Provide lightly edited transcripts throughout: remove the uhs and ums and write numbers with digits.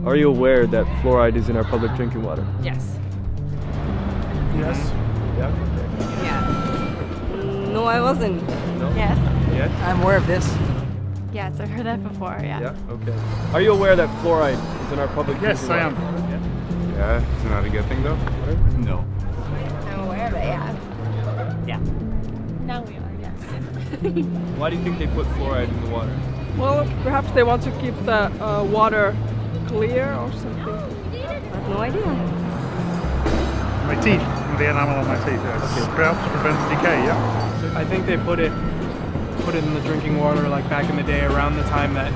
Are you aware that fluoride is in our public drinking water? Yes. Yes. Yeah? Yeah. No, I wasn't. No? Yes. Yes? I'm aware of this. Yes, I've heard that before, yeah. Yeah? Okay. Are you aware that fluoride is in our public drinking water? Yes, I am. Yeah? Yeah, it's not a good thing though? No. I'm aware of it, yeah. Yeah. Now we are, yes. Why do you think they put fluoride in the water? Well, perhaps they want to keep the water clear or something. I have no idea. My teeth, the enamel on my teeth. Yes. Perhaps prevents decay, yeah? I think they put it in the drinking water like back in the day, around the time that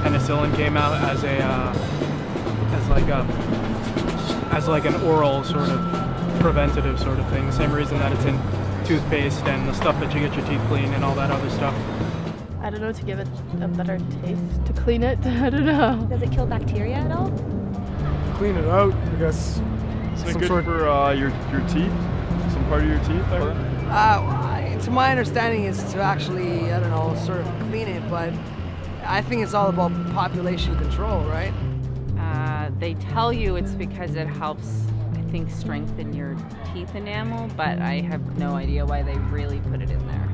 penicillin came out as like an oral sort of preventative sort of thing. The same reason that it's in toothpaste and the stuff that you get your teeth clean and all that other stuff. I don't know, to give it a better taste, to clean it, I don't know. Does it kill bacteria at all? Clean it out, I guess. Is it good for your teeth? Some part of your teeth, I heard? To my understanding is to actually, I don't know, sort of clean it, but I think it's all about population control, right? They tell you it's because it helps, I think, strengthen your teeth enamel, but I have no idea why they really put it in there.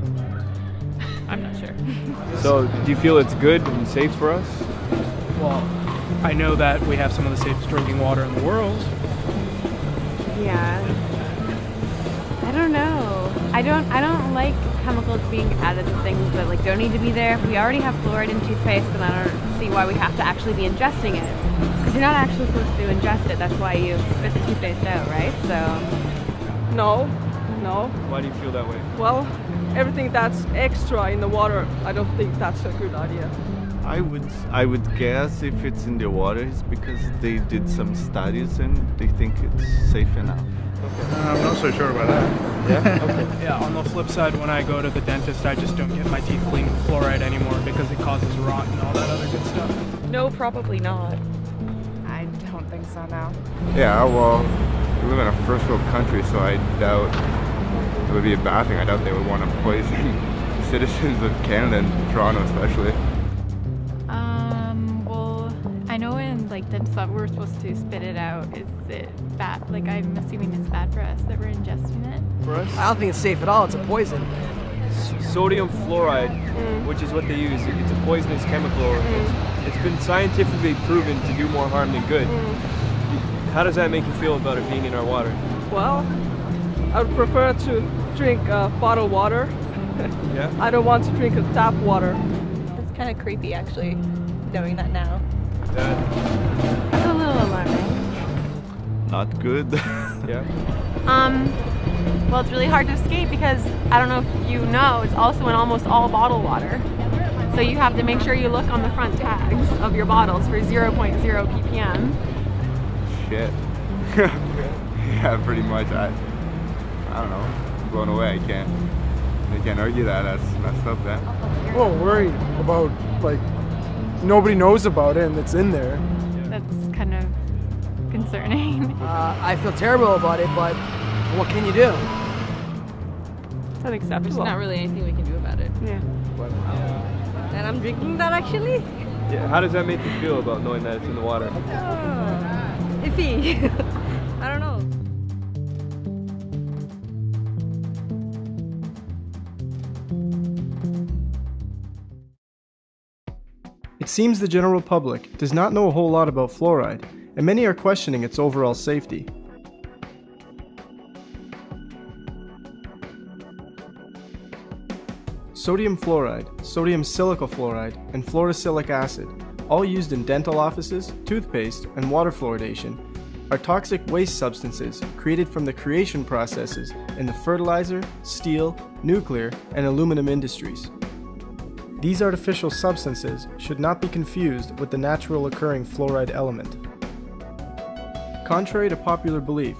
I'm not sure. So, do you feel it's good and safe for us? Well, I know that we have some of the safest drinking water in the world. Yeah. I don't know. I don't like chemicals being added to things that like don't need to be there. If we already have fluoride in toothpaste, then I don't see why we have to actually be ingesting it. Because you're not actually supposed to ingest it. That's why you spit the toothpaste out, right? So. No. Why do you feel that way? Well, everything that's extra in the water, I don't think that's a good idea. I would guess if it's in the water, it's because they did some studies and they think it's safe enough. I'm not so sure about that. Yeah? Okay. Yeah, on the flip side, when I go to the dentist, I just don't get my teeth cleaned with fluoride anymore because it causes rot and all that other good stuff. No, probably not. I don't think so, no. Yeah, well, we live in a first world country, so I doubt it would be a bad thing. I doubt they would want to poison citizens of Canada and Toronto especially. Well, I know in like dentist lab we're supposed to spit it out. Is it bad? Like I'm assuming it's bad for us that we're ingesting it. For us? I don't think it's safe at all. It's a poison. Sodium fluoride, which is what they use, it's a poisonous chemical. It's been scientifically proven to do more harm than good. How does that make you feel about it being in our water? Well, I would prefer to drink bottled water. Yeah? I don't want to drink tap water. It's kind of creepy, actually, knowing that now. That's a little alarming. Not good. Yeah? Well, it's really hard to escape because I don't know if you know, it's also in almost all bottled water. So you have to make sure you look on the front tags of your bottles for 0.0 ppm. Shit. Yeah, pretty much. I don't know. I'm blown away. I can't argue that. That's messed up, man. Well, worried about, like, nobody knows about it and it's in there. That's kind of concerning. I feel terrible about it, but what can you do? It's unacceptable. There's not really anything we can do about it. Yeah. And I'm drinking that, actually. Yeah. How does that make you feel about knowing that it's in the water? Iffy. I don't know. It seems the general public does not know a whole lot about fluoride, and many are questioning its overall safety. Sodium fluoride, sodium silicate fluoride, and fluorosilicic acid, all used in dental offices, toothpaste, and water fluoridation, are toxic waste substances created from the creation processes in the fertilizer, steel, nuclear, and aluminum industries. These artificial substances should not be confused with the natural occurring fluoride element. Contrary to popular belief,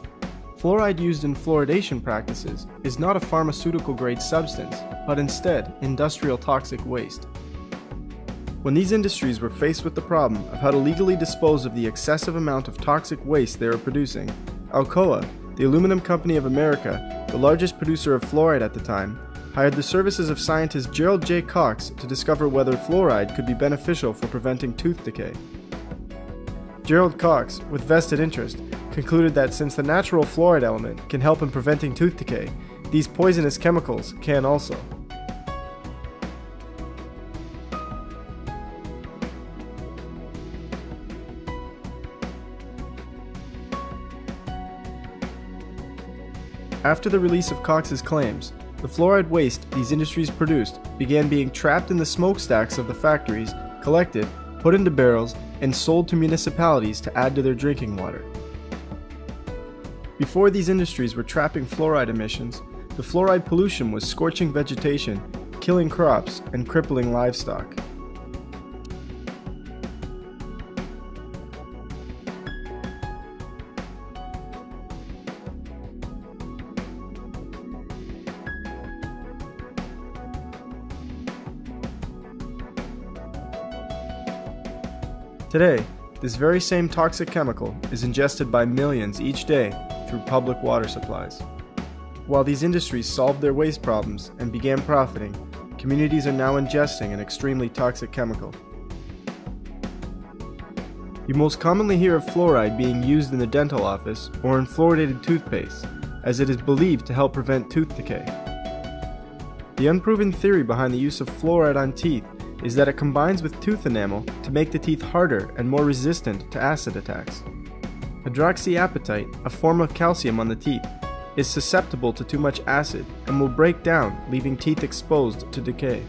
fluoride used in fluoridation practices is not a pharmaceutical-grade substance, but instead industrial toxic waste. When these industries were faced with the problem of how to legally dispose of the excessive amount of toxic waste they were producing, Alcoa, the Aluminum Company of America, the largest producer of fluoride at the time, hired the services of scientist Gerald J. Cox to discover whether fluoride could be beneficial for preventing tooth decay. Gerald Cox, with vested interest, concluded that since the natural fluoride element can help in preventing tooth decay, these poisonous chemicals can also. After the release of Cox's claims, the fluoride waste these industries produced began being trapped in the smokestacks of the factories, collected, put into barrels, and sold to municipalities to add to their drinking water. Before these industries were trapping fluoride emissions, the fluoride pollution was scorching vegetation, killing crops, and crippling livestock. Today, this very same toxic chemical is ingested by millions each day through public water supplies. While these industries solved their waste problems and began profiting, communities are now ingesting an extremely toxic chemical. You most commonly hear of fluoride being used in the dental office or in fluoridated toothpaste, as it is believed to help prevent tooth decay. The unproven theory behind the use of fluoride on teeth is that it combines with tooth enamel to make the teeth harder and more resistant to acid attacks. Hydroxyapatite, a form of calcium on the teeth, is susceptible to too much acid and will break down, leaving teeth exposed to decay.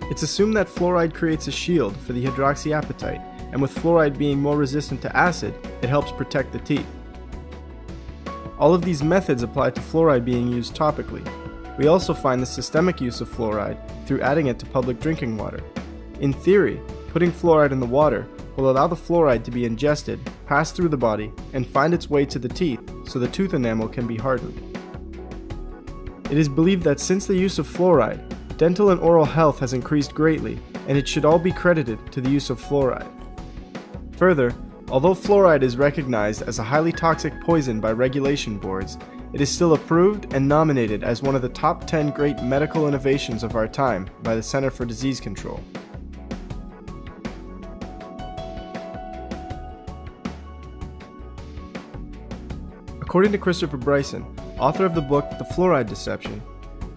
It's assumed that fluoride creates a shield for the hydroxyapatite, and with fluoride being more resistant to acid, it helps protect the teeth. All of these methods apply to fluoride being used topically. We also find the systemic use of fluoride through adding it to public drinking water. In theory, putting fluoride in the water will allow the fluoride to be ingested, pass through the body, and find its way to the teeth so the tooth enamel can be hardened. It is believed that since the use of fluoride, dental and oral health has increased greatly, and it should all be credited to the use of fluoride. Further, although fluoride is recognized as a highly toxic poison by regulation boards, it is still approved and nominated as one of the top 10 great medical innovations of our time by the Center for Disease Control. According to Christopher Bryson, author of the book The Fluoride Deception,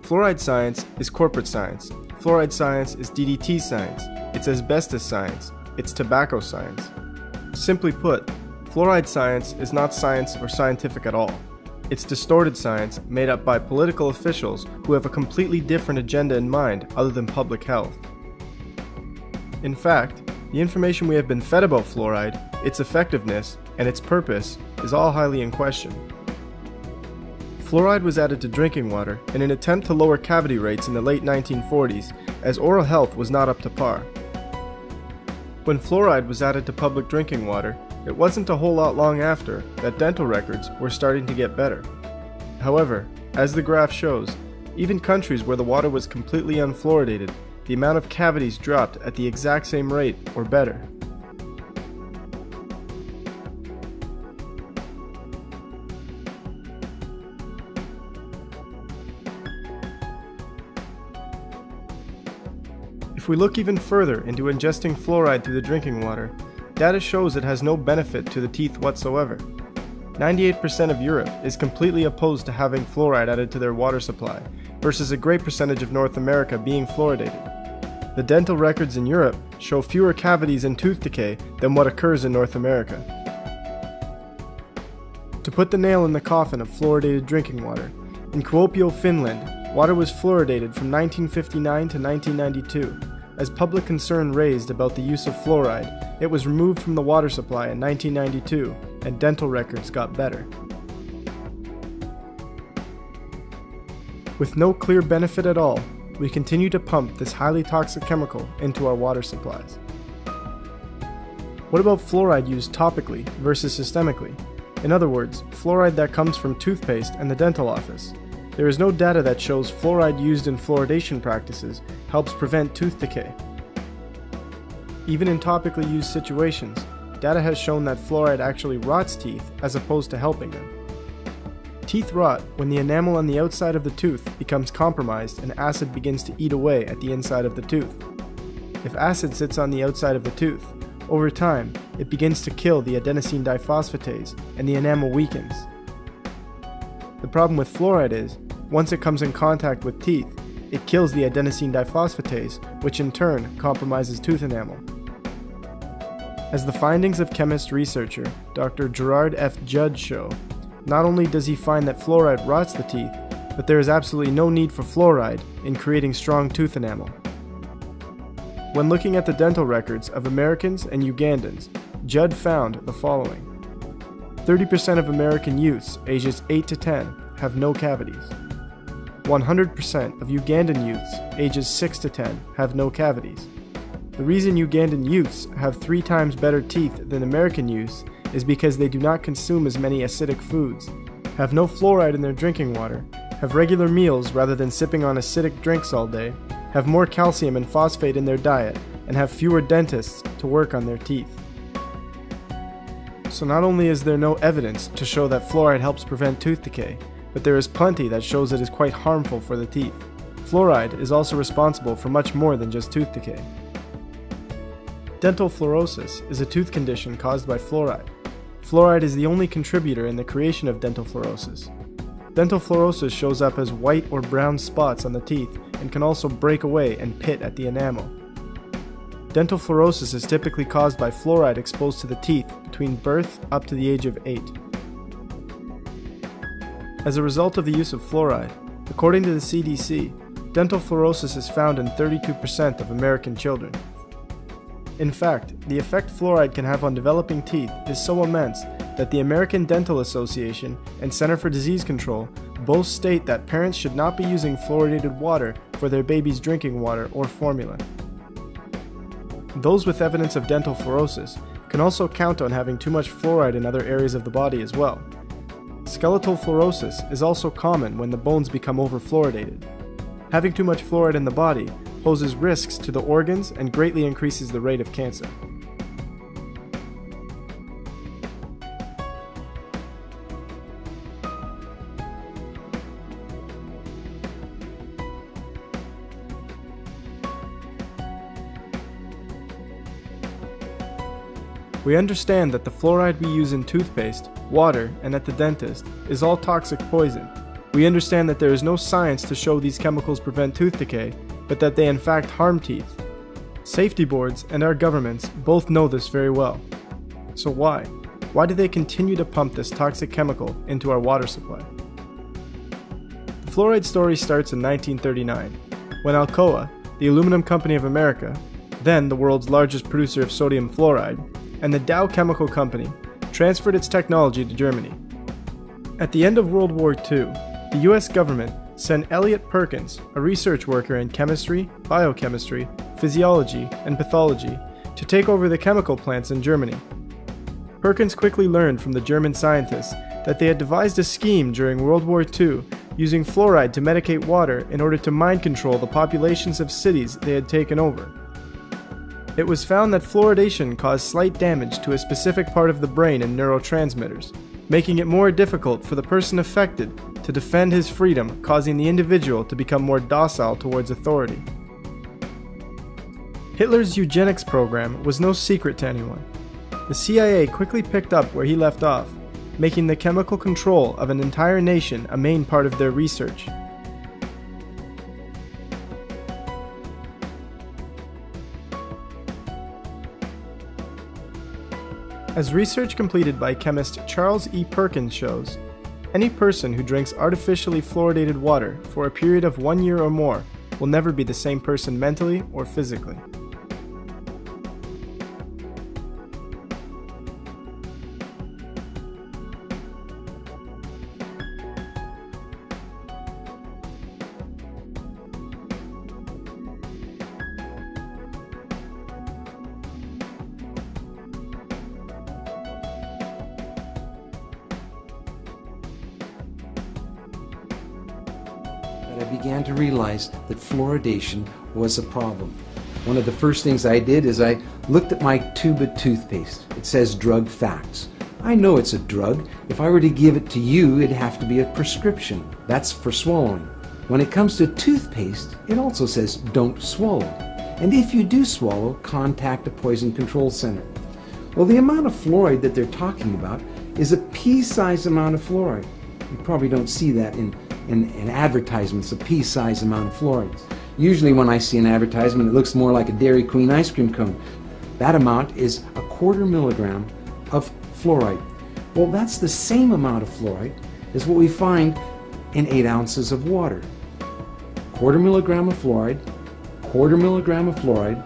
fluoride science is corporate science, fluoride science is DDT science, it's asbestos science, it's tobacco science. Simply put, fluoride science is not science or scientific at all. It's distorted science made up by political officials who have a completely different agenda in mind other than public health. In fact, the information we have been fed about fluoride, its effectiveness, and its purpose is all highly in question. Fluoride was added to drinking water in an attempt to lower cavity rates in the late 1940s, as oral health was not up to par. When fluoride was added to public drinking water, it wasn't a whole lot long after that dental records were starting to get better. However, as the graph shows, even countries where the water was completely unfluoridated, the amount of cavities dropped at the exact same rate or better. If we look even further into ingesting fluoride through the drinking water, data shows it has no benefit to the teeth whatsoever. 98% of Europe is completely opposed to having fluoride added to their water supply, versus a great percentage of North America being fluoridated. The dental records in Europe show fewer cavities and tooth decay than what occurs in North America. To put the nail in the coffin of fluoridated drinking water, in Kuopio, Finland, water was fluoridated from 1959 to 1992. As public concern raised about the use of fluoride, it was removed from the water supply in 1992, and dental records got better. With no clear benefit at all, we continue to pump this highly toxic chemical into our water supplies. What about fluoride used topically versus systemically? In other words, fluoride that comes from toothpaste and the dental office. There is no data that shows fluoride used in fluoridation practices helps prevent tooth decay. Even in topically used situations, data has shown that fluoride actually rots teeth as opposed to helping them. Teeth rot when the enamel on the outside of the tooth becomes compromised and acid begins to eat away at the inside of the tooth. If acid sits on the outside of the tooth, over time, it begins to kill the adenosine diphosphatase and the enamel weakens. The problem with fluoride is, once it comes in contact with teeth, it kills the adenosine diphosphatase, which in turn compromises tooth enamel. As the findings of chemist researcher Dr. Gerard F. Judd show, not only does he find that fluoride rots the teeth, but there is absolutely no need for fluoride in creating strong tooth enamel. When looking at the dental records of Americans and Ugandans, Judd found the following. 30% of American youths ages 8 to 10 have no cavities. 100% of Ugandan youths ages 6 to 10 have no cavities. The reason Ugandan youths have 3 times better teeth than American youths is because they do not consume as many acidic foods, have no fluoride in their drinking water, have regular meals rather than sipping on acidic drinks all day, have more calcium and phosphate in their diet, and have fewer dentists to work on their teeth. So not only is there no evidence to show that fluoride helps prevent tooth decay, but there is plenty that shows it is quite harmful for the teeth. Fluoride is also responsible for much more than just tooth decay. Dental fluorosis is a tooth condition caused by fluoride. Fluoride is the only contributor in the creation of dental fluorosis. Dental fluorosis shows up as white or brown spots on the teeth and can also break away and pit at the enamel. Dental fluorosis is typically caused by fluoride exposed to the teeth between birth up to the age of 8. As a result of the use of fluoride, according to the CDC, dental fluorosis is found in 32% of American children. In fact, the effect fluoride can have on developing teeth is so immense that the American Dental Association and Center for Disease Control both state that parents should not be using fluoridated water for their baby's drinking water or formula. Those with evidence of dental fluorosis can also count on having too much fluoride in other areas of the body as well. Skeletal fluorosis is also common when the bones become overfluoridated. Having too much fluoride in the body poses risks to the organs and greatly increases the rate of cancer. We understand that the fluoride we use in toothpaste, water, and at the dentist is all toxic poison. We understand that there is no science to show these chemicals prevent tooth decay, but that they in fact harm teeth. Safety boards and our governments both know this very well. So why? Why do they continue to pump this toxic chemical into our water supply? The fluoride story starts in 1939, when Alcoa, the aluminum company of America, then the world's largest producer of sodium fluoride, and the Dow Chemical Company transferred its technology to Germany. At the end of World War II, the US government sent Elliot Perkins, a research worker in chemistry, biochemistry, physiology, and pathology, to take over the chemical plants in Germany. Perkins quickly learned from the German scientists that they had devised a scheme during World War II using fluoride to medicate water in order to mind control the populations of cities they had taken over. It was found that fluoridation caused slight damage to a specific part of the brain and neurotransmitters, making it more difficult for the person affected to defend his freedom, causing the individual to become more docile towards authority. Hitler's eugenics program was no secret to anyone. The CIA quickly picked up where he left off, making the chemical control of an entire nation a main part of their research. As research completed by chemist Charles E. Perkins shows, any person who drinks artificially fluoridated water for a period of 1 year or more will never be the same person mentally or physically. I began to realize that fluoridation was a problem. One of the first things I did is I looked at my tube of toothpaste. It says drug facts. I know it's a drug. If I were to give it to you, it'd have to be a prescription. That's for swallowing. When it comes to toothpaste, it also says don't swallow. And if you do swallow, contact a poison control center. Well, the amount of fluoride that they're talking about is a pea-sized amount of fluoride. You probably don't see that in advertisements, a pea-sized amount of fluoride. Usually when I see an advertisement, it looks more like a Dairy Queen ice cream cone. That amount is 1/4 milligram of fluoride. Well, that's the same amount of fluoride as what we find in 8 ounces of water. 1/4 milligram of fluoride, 1/4 milligram of fluoride.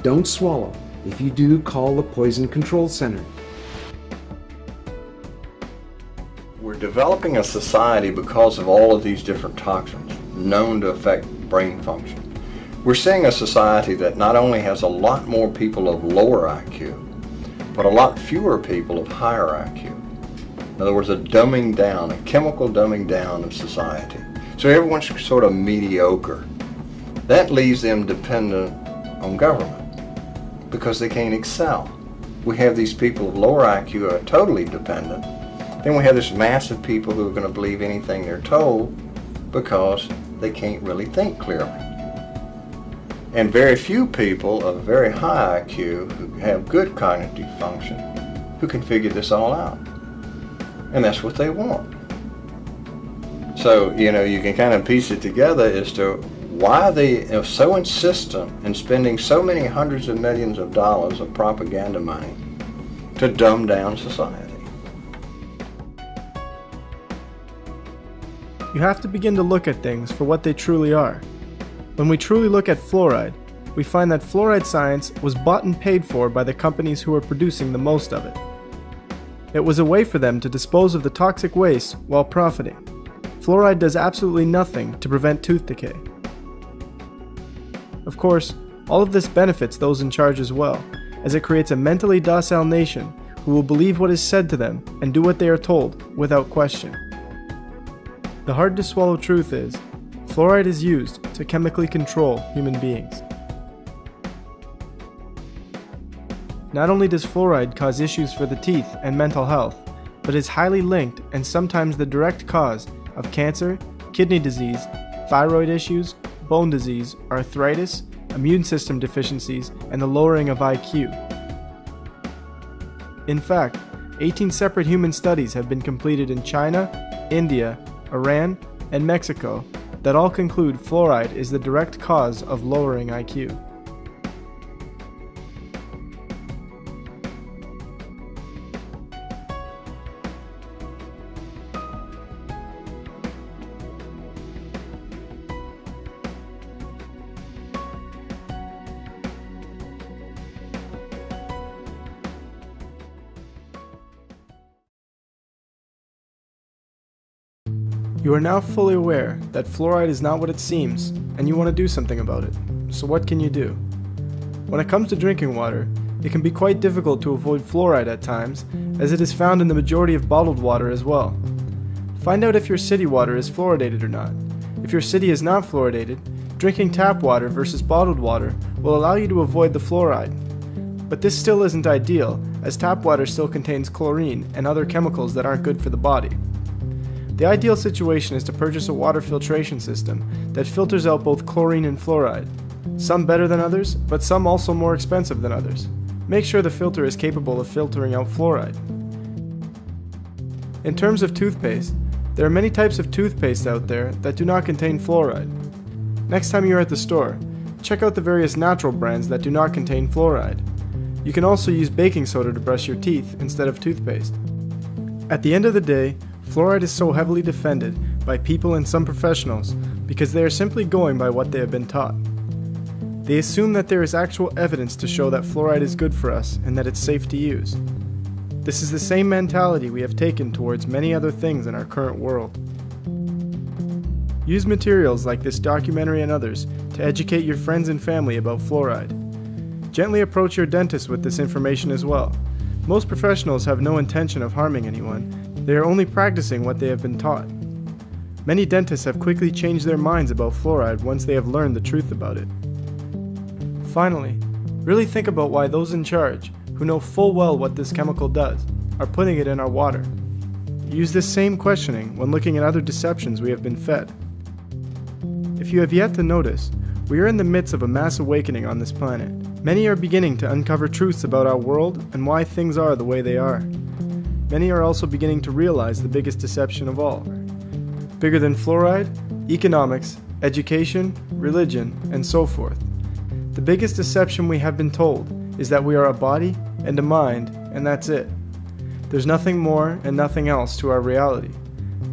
Don't swallow. If you do, call the Poison Control Center. We're developing a society because of all of these different toxins known to affect brain function. We're seeing a society that not only has a lot more people of lower IQ, but a lot fewer people of higher IQ. In other words, a dumbing down, a chemical dumbing down of society. So everyone's sort of mediocre. That leaves them dependent on government because they can't excel. We have these people of lower IQ who are totally dependent. Then we have this mass of people who are going to believe anything they're told because they can't really think clearly. And very few people of very high IQ who have good cognitive function who can figure this all out. And that's what they want. So, you know, you can kind of piece it together as to why they are so insistent in spending so many hundreds of millions of dollars of propaganda money to dumb down society. You have to begin to look at things for what they truly are. When we truly look at fluoride, we find that fluoride science was bought and paid for by the companies who were producing the most of it. It was a way for them to dispose of the toxic waste while profiting. Fluoride does absolutely nothing to prevent tooth decay. Of course, all of this benefits those in charge as well, as it creates a mentally docile nation who will believe what is said to them and do what they are told without question. The hard-to-swallow truth is, fluoride is used to chemically control human beings. Not only does fluoride cause issues for the teeth and mental health, but is highly linked and sometimes the direct cause of cancer, kidney disease, thyroid issues, bone disease, arthritis, immune system deficiencies, and the lowering of IQ. In fact, 18 separate human studies have been completed in China, India, Iran, and Mexico that all conclude fluoride is the direct cause of lowering IQ. You are now fully aware that fluoride is not what it seems, and you want to do something about it. So what can you do? When it comes to drinking water, it can be quite difficult to avoid fluoride at times, as it is found in the majority of bottled water as well. Find out if your city water is fluoridated or not. If your city is not fluoridated, drinking tap water versus bottled water will allow you to avoid the fluoride. But this still isn't ideal, as tap water still contains chlorine and other chemicals that aren't good for the body. The ideal situation is to purchase a water filtration system that filters out both chlorine and fluoride. Some better than others, but some also more expensive than others. Make sure the filter is capable of filtering out fluoride. In terms of toothpaste, there are many types of toothpaste out there that do not contain fluoride. Next time you're at the store, check out the various natural brands that do not contain fluoride. You can also use baking soda to brush your teeth instead of toothpaste. At the end of the day, fluoride is so heavily defended by people and some professionals because they are simply going by what they have been taught. They assume that there is actual evidence to show that fluoride is good for us and that it's safe to use. This is the same mentality we have taken towards many other things in our current world. Use materials like this documentary and others to educate your friends and family about fluoride. Gently approach your dentist with this information as well. Most professionals have no intention of harming anyone. They are only practicing what they have been taught. Many dentists have quickly changed their minds about fluoride once they have learned the truth about it. Finally, really think about why those in charge, who know full well what this chemical does, are putting it in our water. Use this same questioning when looking at other deceptions we have been fed. If you have yet to notice, We are in the midst of a mass awakening on this planet. Many are beginning to uncover truths about our world and why things are the way they are. Many are also beginning to realize the biggest deception of all. Bigger than fluoride, economics, education, religion, and so forth. The biggest deception we have been told is that we are a body and a mind, and that's it. There's nothing more and nothing else to our reality.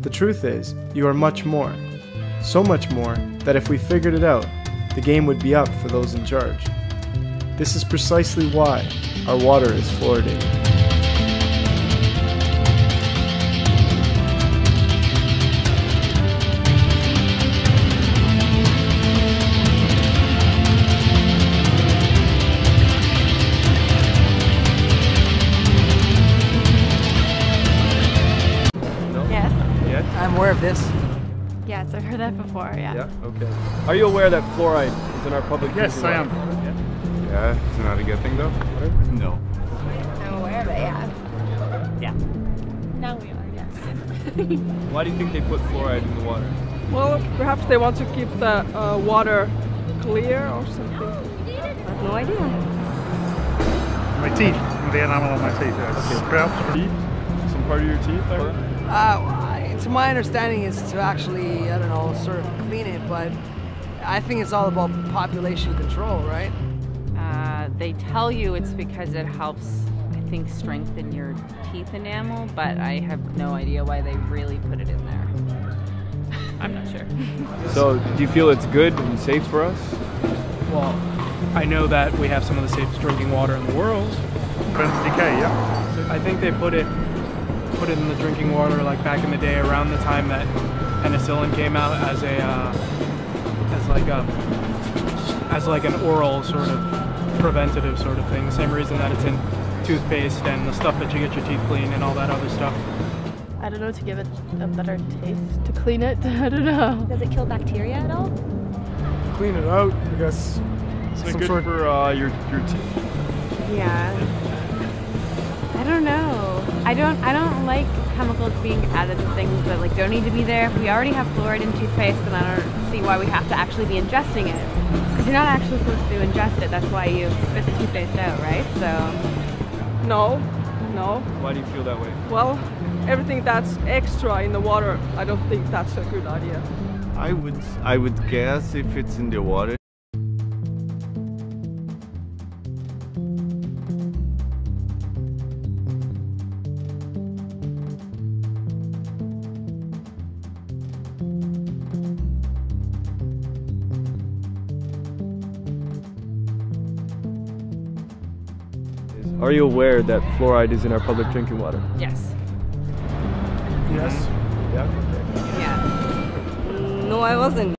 The truth is, you are much more. So much more that if we figured it out, the game would be up for those in charge. This is precisely why our water is fluoridated. I'm aware of this. Yes, I've heard that before, yeah. Yeah? Okay. Are you aware that fluoride is in our public Yes, I am. Yeah, it's not a good thing though? No. I'm aware of it, yeah. Yeah. Now we are, yes. Why do you think they put fluoride in the water? Well, perhaps they want to keep the water clear or something. I have no idea. My teeth. The enamel on my teeth. Yes. Perhaps. Teeth? Some part of your teeth? To my understanding is to actually, I don't know, sort of clean it, but I think it's all about population control, right? They tell you it's because it helps, I think, strengthen your teeth enamel, but I have no idea why they really put it in there. I'm not sure. So, do you feel it's good and safe for us? Well, I know that we have some of the safest drinking water in the world. Prevents decay, yeah. So I think they put it in the drinking water like back in the day, around the time that penicillin came out as like an oral sort of preventative sort of thing. Same reason that it's in toothpaste and the stuff that you get your teeth clean and all that other stuff. I don't know, to give it a better taste, to clean it. I don't know. Does it kill bacteria at all? Clean it out, I guess. Is it good for your teeth? Yeah. I don't know. I don't like chemicals being added to things that like don't need to be there. If we already have fluoride in toothpaste, then I don't see why we have to actually be ingesting it. Because you're not actually supposed to ingest it. That's why you spit the toothpaste out, right? So. No. Why do you feel that way? Well, everything that's extra in the water, I don't think that's a good idea. I would guess if it's in the water. Are you aware that fluoride is in our public drinking water? Yes. Yes. Yeah? Yeah. No, I wasn't.